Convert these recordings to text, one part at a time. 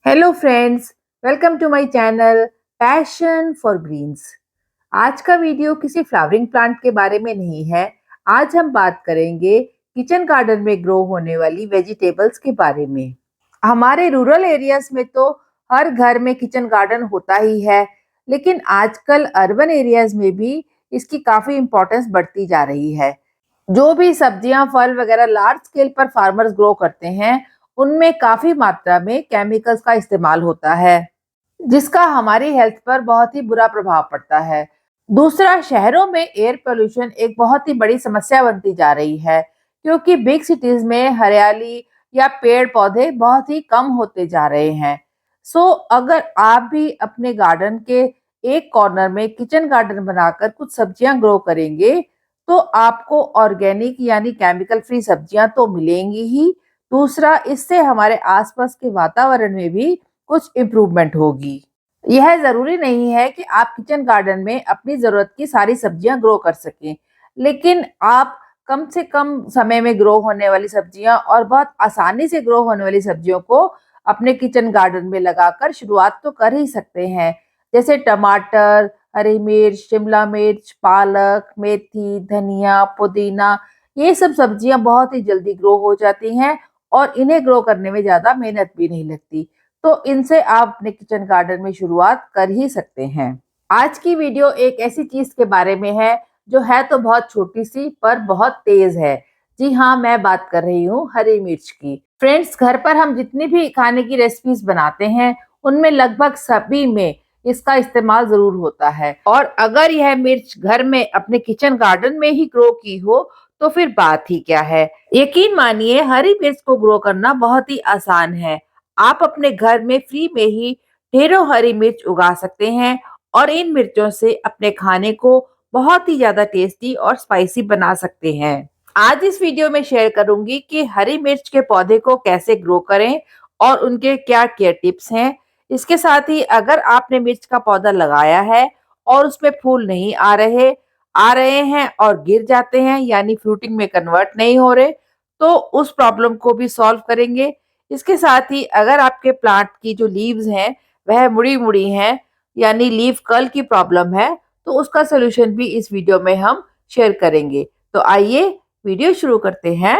Hello friends, welcome to my channel passion for greens. आज का video किसी flowering plant के बारे में नहीं है। आज हम बात करेंगे किचन गार्डन में ग्रो होने वाली वेजिटेबल्स के बारे में। हमारे रूरल एरियाज में तो हर घर में किचन गार्डन होता ही है, लेकिन आजकल अर्बन एरियाज में भी इसकी काफी इम्पोर्टेंस बढ़ती जा रही है। जो भी सब्जियां, फल वगैरह लार्ज स्केल पर फार्मर्स ग्रो करते हैं, उनमें काफी मात्रा में केमिकल्स का इस्तेमाल होता है, जिसका हमारी हेल्थ पर बहुत ही बुरा प्रभाव पड़ता है। दूसरा, शहरों में एयर पोल्यूशन एक बहुत ही बड़ी समस्या बनती जा रही है, क्योंकि बिग सिटीज में हरियाली या पेड़ पौधे बहुत ही कम होते जा रहे हैं। अगर आप भी अपने गार्डन के एक कॉर्नर में किचन गार्डन बनाकर कुछ सब्जियां ग्रो करेंगे, तो आपको ऑर्गेनिक यानी केमिकल फ्री सब्जियां तो मिलेंगी ही। दूसरा, इससे हमारे आसपास के वातावरण में भी कुछ इम्प्रूवमेंट होगी। यह जरूरी नहीं है कि आप किचन गार्डन में अपनी जरूरत की सारी सब्जियां ग्रो कर सकें, लेकिन आप कम से कम समय में ग्रो होने वाली सब्जियां और बहुत आसानी से ग्रो होने वाली सब्जियों को अपने किचन गार्डन में लगाकर शुरुआत तो कर ही सकते हैं। जैसे टमाटर, हरी मिर्च, शिमला मिर्च, पालक, मेथी, धनिया, पुदीना, ये सब सब्जियां बहुत ही जल्दी ग्रो हो जाती हैं और इन्हें ग्रो करने में ज्यादा मेहनत भी नहीं लगती। तो इनसे आप अपने किचन गार्डन में शुरुआत कर ही सकते हैं। आज की वीडियो एक ऐसी चीज के बारे में है जो है तो बहुत छोटी सी पर बहुत तेज है। जी हाँ, मैं बात कर रही हूँ हरी मिर्च की। फ्रेंड्स, घर पर हम जितनी भी खाने की रेसिपीज बनाते हैं, उनमें लगभग सभी में इसका इस्तेमाल जरूर होता है। और अगर यह मिर्च घर में अपने किचन गार्डन में ही ग्रो की हो, तो फिर बात ही क्या है। यकीन मानिए, हरी मिर्च को ग्रो करना बहुत ही आसान है। आप अपने घर में फ्री में ही ढेरों हरी मिर्च उगा सकते हैं और इन मिर्चों से अपने खाने को बहुत ही ज्यादा टेस्टी और स्पाइसी बना सकते हैं। आज इस वीडियो में शेयर करूंगी कि हरी मिर्च के पौधे को कैसे ग्रो करें और उनके क्या केयर टिप्स हैं। इसके साथ ही अगर आपने मिर्च का पौधा लगाया है और उसमें फूल नहीं आ रहे हैं और गिर जाते हैं, यानी फ्रूटिंग में कन्वर्ट नहीं हो रहे, तो उस प्रॉब्लम को भी सॉल्व करेंगे। इसके साथ ही अगर आपके प्लांट की जो लीव्स हैं वह मुड़ी मुड़ी हैं, यानी लीफ कर्ल की प्रॉब्लम है, तो उसका सोल्यूशन भी इस वीडियो में हम शेयर करेंगे। तो आइए वीडियो शुरू करते हैं।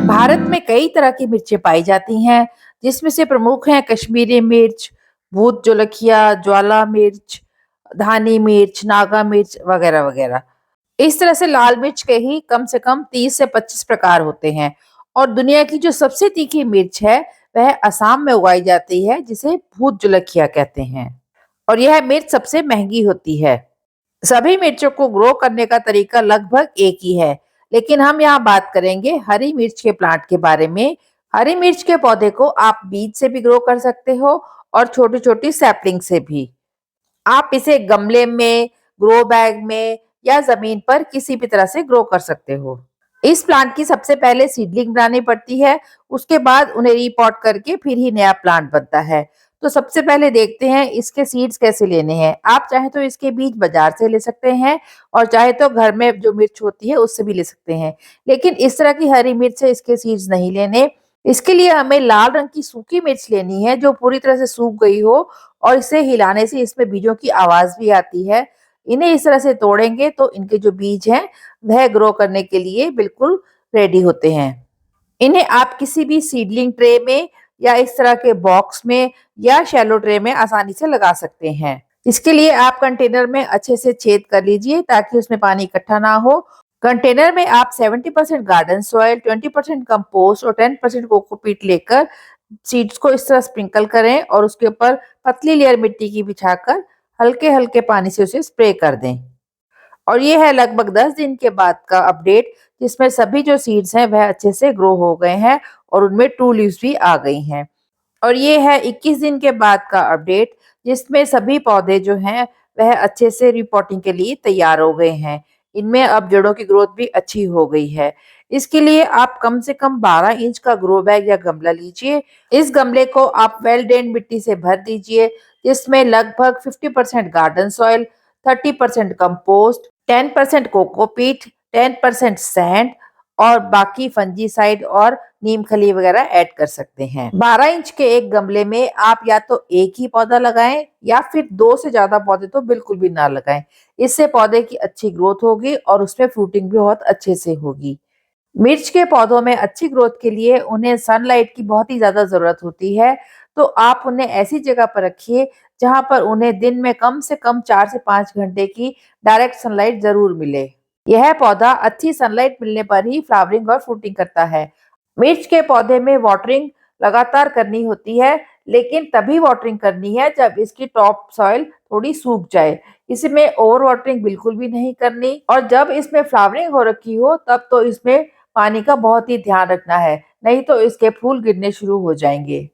भारत में कई तरह की मिर्चें पाई जाती हैं, जिसमें से प्रमुख हैं कश्मीरी मिर्च, भूत जोलकिया, ज्वाला मिर्च, धानी मिर्च, नागा मिर्च वगैरह वगैरह। इस तरह से लाल मिर्च के ही कम से कम 30 से 25 प्रकार होते हैं। और दुनिया की जो सबसे तीखी मिर्च है वह असम में उगाई जाती है, जिसे भूत जोलकिया कहते हैं। और यह मिर्च सबसे महंगी होती है। सभी मिर्चों को ग्रो करने का तरीका लगभग एक ही है, लेकिन हम यहाँ बात करेंगे हरी मिर्च के प्लांट के बारे में। हरी मिर्च के पौधे को आप बीज से भी ग्रो कर सकते हो और छोटी छोटी सैपलिंग से भी। आप इसे गमले में, ग्रो बैग में या जमीन पर किसी भी तरह से ग्रो कर सकते हो। इस प्लांट की सबसे पहले सीडलिंग बनानी पड़ती है, उसके बाद उन्हें रीपॉट करके फिर ही नया प्लांट बनता है। तो सबसे पहले देखते हैं इसके सीड्स कैसे लेने हैं। आप चाहे तो इसके बीज बाजार से ले सकते हैं और चाहे तो घर में जो मिर्च होती है उससे भी ले सकते हैं, लेकिन इस तरह की हरी मिर्च से इसके सीड्स नहीं लेने। इसके लिए हमें लाल रंग की सूखी मिर्च लेनी है जो पूरी तरह से सूख गई हो, और इसे हिलाने से इसमें बीजों की आवाज भी आती है। इन्हें इस तरह से तोड़ेंगे तो इनके जो बीज हैं वह ग्रो करने के लिए बिल्कुल रेडी होते हैं। इन्हें आप किसी भी सीडलिंग ट्रे में या इस तरह के बॉक्स में या शैलो ट्रे में आसानी से लगा सकते हैं। इसके लिए आप कंटेनर में अच्छे से छेद कर लीजिए ताकि उसमें पानी इकट्ठा ना हो। कंटेनर में आप 70% गार्डन सॉइल, 20% कंपोस्ट और 10% कोकोपीट लेकर सीड्स को इस तरह स्प्रिंकल करें और उसके ऊपर पतली लेयर मिट्टी की बिछाकर हल्के हल्के पानी से उसे स्प्रे कर दें। और ये है लगभग 10 दिन के बाद का अपडेट, जिसमें सभी जो सीड्स हैं वह अच्छे से ग्रो हो गए हैं और उनमें ट्रू लीव्स भी आ गई हैं। और ये है 21 दिन के बाद का अपडेट, जिसमें सभी पौधे जो हैं वह अच्छे से रिपोर्टिंग के लिए तैयार हो गए हैं। इनमें अब जड़ों की ग्रोथ भी अच्छी हो गई है। इसके लिए आप कम से कम 12 इंच का ग्रो बैग या गमला लीजिए। इस गमले को आप वेल ड्रेन्ड मिट्टी से भर दीजिए, जिसमें लगभग 50% garden soil, 30% compost, 10% cocopeat, 10% sand और बाकी फंजीसाइड और नीम खली वगैरह ऐड कर सकते हैं। 12 इंच के एक गमले में आप या तो एक ही पौधा लगाएं या फिर 2 से ज्यादा पौधे तो बिल्कुल भी ना लगाएं। इससे पौधे की अच्छी ग्रोथ होगी और उसमें फ्रूटिंग भी बहुत अच्छे से होगी। मिर्च के पौधों में अच्छी ग्रोथ के लिए उन्हें सनलाइट की बहुत ही ज्यादा जरूरत होती है, तो आप उन्हें ऐसी जगह पर रखिए जहां पर उन्हें दिन में कम से कम 4 से 5 घंटे की डायरेक्ट सनलाइट जरूर मिले। यह पौधा अच्छी सनलाइट मिलने पर ही फ्लावरिंग और फ्रूटिंग करता है। मिर्च के पौधे में वाटरिंग लगातार करनी होती है, लेकिन तभी वाटरिंग करनी है जब इसकी टॉप सॉइल थोड़ी सूख जाए। इसमें ओवर वाटरिंग बिल्कुल भी नहीं करनी, और जब इसमें फ्लावरिंग हो रखी हो तब तो इसमें पानी का बहुत ही ध्यान रखना है, नहीं तो इसके फूल गिरने शुरू हो जाएंगे।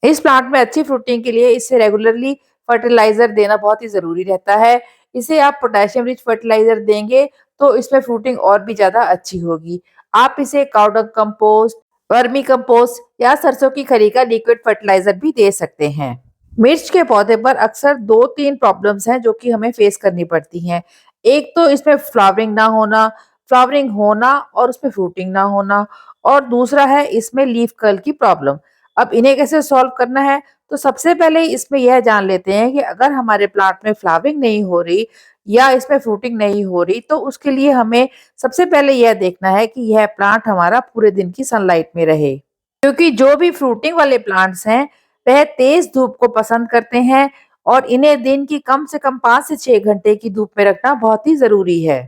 इस प्लांट में अच्छी फ्रूटिंग के लिए इसे रेगुलरली फर्टिलाइजर देना बहुत ही जरूरी रहता है। इसे आप पोटेशियम रिच फर्टिलाइजर देंगे तो इसमें फ्रूटिंग और भी ज्यादा अच्छी होगी। आप इसे काउडंग कंपोस्ट, वर्मी कंपोस्ट या सरसों की खली का लिक्विड फर्टिलाइजर भी दे सकते हैं। मिर्च के पौधे पर अक्सर 2-3 प्रॉब्लम्स हैं जो कि हमें फेस करनी पड़ती हैं। एक तो इसमें फ्लावरिंग ना होना, फ्लावरिंग होना और उसमें फ्रूटिंग ना होना, और दूसरा है इसमें लीफ कर्ल की प्रॉब्लम। अब इन्हें कैसे सॉल्व करना है, तो सबसे पहले इसमें यह जान लेते हैं कि अगर हमारे प्लांट में फ्लावरिंग नहीं हो रही या इसमें फ्रूटिंग नहीं हो रही, तो उसके लिए हमें सबसे पहले यह देखना है कि यह प्लांट हमारा पूरे दिन की सनलाइट में रहे, क्योंकि जो भी फ्रूटिंग वाले प्लांट्स हैं वह तेज धूप को पसंद करते हैं और इन्हें दिन की कम से कम 5 से 6 घंटे की धूप में रखना बहुत ही जरूरी है।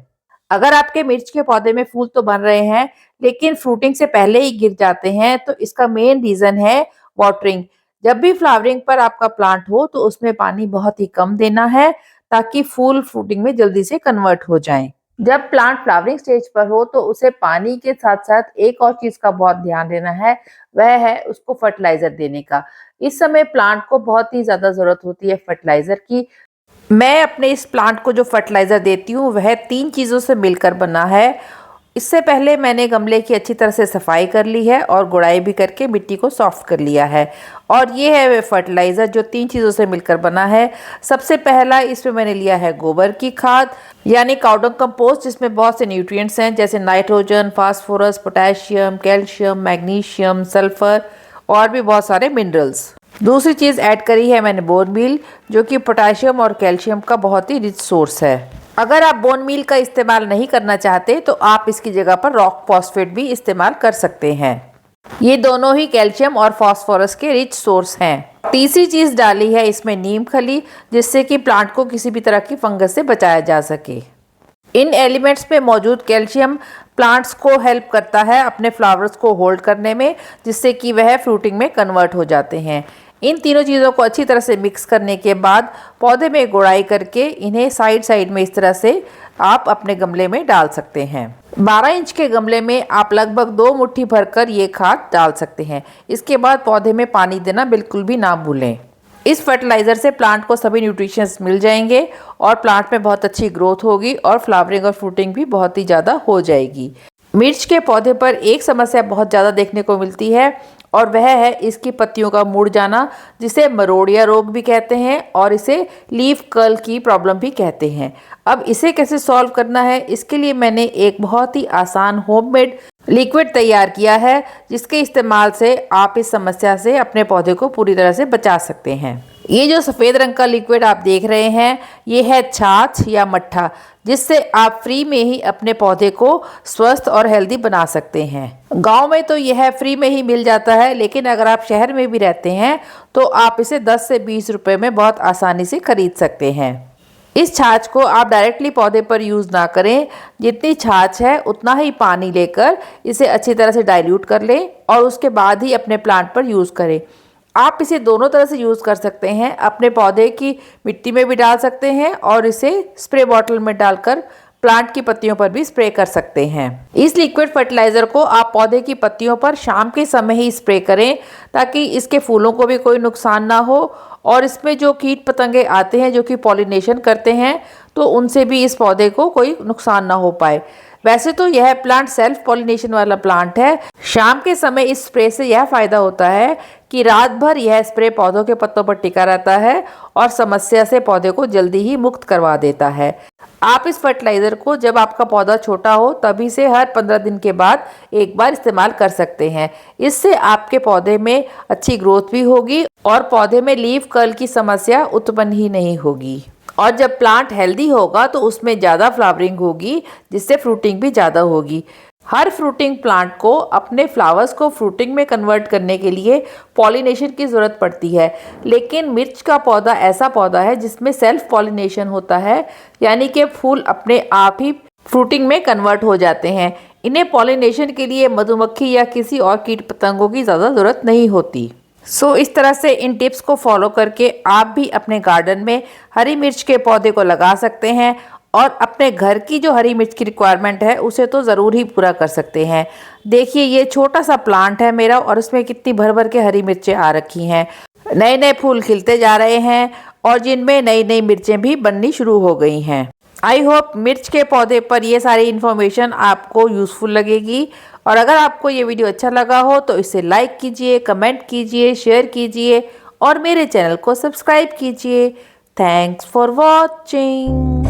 अगर आपके मिर्च के पौधे में फूल तो बन रहे हैं लेकिन फ्रूटिंग से पहले ही गिर जाते हैं, तो इसका मेन रीजन है वाटरिंग। जब भी फ्लावरिंग पर आपका प्लांट हो तो उसमें पानी बहुत ही कम देना है, ताकि फूल फ्रूटिंग में जल्दी से कन्वर्ट हो जाएं। जब प्लांट फ्लावरिंग स्टेज पर हो तो उसे पानी के साथ साथ एक और चीज का बहुत ध्यान देना है, वह है उसको फर्टिलाइजर देने का। इस समय प्लांट को बहुत ही ज्यादा जरूरत होती है फर्टिलाइजर की। मैं अपने इस प्लांट को जो फर्टिलाइजर देती हूँ वह 3 चीजों से मिलकर बना है। इससे पहले मैंने गमले की अच्छी तरह से सफाई कर ली है और गुड़ाई भी करके मिट्टी को सॉफ्ट कर लिया है, और ये है वे फर्टिलाइज़र जो 3 चीज़ों से मिलकर बना है। सबसे पहला इसमें मैंने लिया है गोबर की खाद यानी काउडंग कंपोस्ट, जिसमें बहुत से न्यूट्रिएंट्स हैं जैसे nitrogen, phosphorus, potassium, calcium, magnesium, sulphur और भी बहुत सारे मिनरल्स। दूसरी चीज़ ऐड करी है मैंने बोन मील, जो कि पोटेशियम और कैल्शियम का बहुत ही रिच सोर्स है। अगर आप बोन मील का इस्तेमाल नहीं करना चाहते तो आप इसकी जगह पर रॉक फॉस्फेट भी इस्तेमाल कर सकते हैं। ये दोनों ही कैल्शियम और फास्फोरस के रिच सोर्स हैं। तीसरी चीज डाली है इसमें नीम खली, जिससे कि प्लांट को किसी भी तरह की फंगस से बचाया जा सके। इन एलिमेंट्स में मौजूद कैल्शियम प्लांट्स को हेल्प करता है अपने फ्लावर्स को होल्ड करने में, जिससे कि वह फ्रूटिंग में कन्वर्ट हो जाते हैं। इन तीनों चीज़ों को अच्छी तरह से मिक्स करने के बाद पौधे में गुड़ाई करके इन्हें साइड साइड में इस तरह से आप अपने गमले में डाल सकते हैं। 12 इंच के गमले में आप लगभग 2 मुट्ठी भरकर ये खाद डाल सकते हैं। इसके बाद पौधे में पानी देना बिल्कुल भी ना भूलें। इस फर्टिलाइज़र से प्लांट को सभी न्यूट्रिशंस मिल जाएंगे और प्लांट में बहुत अच्छी ग्रोथ होगी और फ्लावरिंग और फ्रूटिंग भी बहुत ही ज़्यादा हो जाएगी। मिर्च के पौधे पर एक समस्या बहुत ज़्यादा देखने को मिलती है और वह है इसकी पत्तियों का मुड़ जाना, जिसे मरोड़िया रोग भी कहते हैं और इसे लीफ कर्ल की प्रॉब्लम भी कहते हैं। अब इसे कैसे सॉल्व करना है, इसके लिए मैंने एक बहुत ही आसान होममेड लिक्विड तैयार किया है, जिसके इस्तेमाल से आप इस समस्या से अपने पौधे को पूरी तरह से बचा सकते हैं। ये जो सफ़ेद रंग का लिक्विड आप देख रहे हैं, ये है छाछ या मट्ठा, जिससे आप फ्री में ही अपने पौधे को स्वस्थ और हेल्दी बना सकते हैं। गांव में तो यह फ्री में ही मिल जाता है, लेकिन अगर आप शहर में भी रहते हैं तो आप इसे 10 से 20 रुपए में बहुत आसानी से खरीद सकते हैं। इस छाछ को आप डायरेक्टली पौधे पर यूज़ ना करें। जितनी छाछ है उतना ही पानी लेकर इसे अच्छी तरह से डाइल्यूट कर लें और उसके बाद ही अपने प्लांट पर यूज़ करें। आप इसे दोनों तरह से यूज़ कर सकते हैं, अपने पौधे की मिट्टी में भी डाल सकते हैं और इसे स्प्रे बॉटल में डालकर प्लांट की पत्तियों पर भी स्प्रे कर सकते हैं। इस लिक्विड फर्टिलाइज़र को आप पौधे की पत्तियों पर शाम के समय ही स्प्रे करें, ताकि इसके फूलों को भी कोई नुकसान ना हो और इसमें जो कीट पतंगे आते हैं जो कि पॉलिनेशन करते हैं, तो उनसे भी इस पौधे को कोई नुकसान ना हो पाए। वैसे तो यह प्लांट सेल्फ पॉलिनेशन वाला प्लांट है। शाम के समय इस स्प्रे से यह फायदा होता है कि रात भर यह स्प्रे पौधों के पत्तों पर टिका रहता है और समस्या से पौधे को जल्दी ही मुक्त करवा देता है। आप इस फर्टिलाइजर को जब आपका पौधा छोटा हो तभी से हर 15 दिन के बाद एक बार इस्तेमाल कर सकते हैं। इससे आपके पौधे में अच्छी ग्रोथ भी होगी और पौधे में लीफ कर्ल की समस्या उत्पन्न ही नहीं होगी। और जब प्लांट हेल्दी होगा तो उसमें ज़्यादा फ्लावरिंग होगी, जिससे फ्रूटिंग भी ज़्यादा होगी। हर फ्रूटिंग प्लांट को अपने फ्लावर्स को फ्रूटिंग में कन्वर्ट करने के लिए पॉलिनेशन की ज़रूरत पड़ती है, लेकिन मिर्च का पौधा ऐसा पौधा है जिसमें सेल्फ पॉलिनेशन होता है, यानी कि फूल अपने आप ही फ्रूटिंग में कन्वर्ट हो जाते हैं। इन्हें पॉलिनेशन के लिए मधुमक्खी या किसी और कीट पतंगों की ज़्यादा ज़रूरत नहीं होती। इस तरह से इन टिप्स को फॉलो करके आप भी अपने गार्डन में हरी मिर्च के पौधे को लगा सकते हैं और अपने घर की जो हरी मिर्च की रिक्वायरमेंट है उसे तो ज़रूर ही पूरा कर सकते हैं। देखिए ये छोटा सा प्लांट है मेरा और इसमें कितनी भर भर के हरी मिर्चें आ रखी हैं। नए नए फूल खिलते जा रहे हैं और जिनमें नई नई मिर्चें भी बननी शुरू हो गई हैं। आई होप मिर्च के पौधे पर ये सारी इन्फॉर्मेशन आपको यूज़फुल लगेगी और अगर आपको ये वीडियो अच्छा लगा हो तो इसे लाइक कीजिए, कमेंट कीजिए, शेयर कीजिए और मेरे चैनल को सब्सक्राइब कीजिए। Thanks for watching.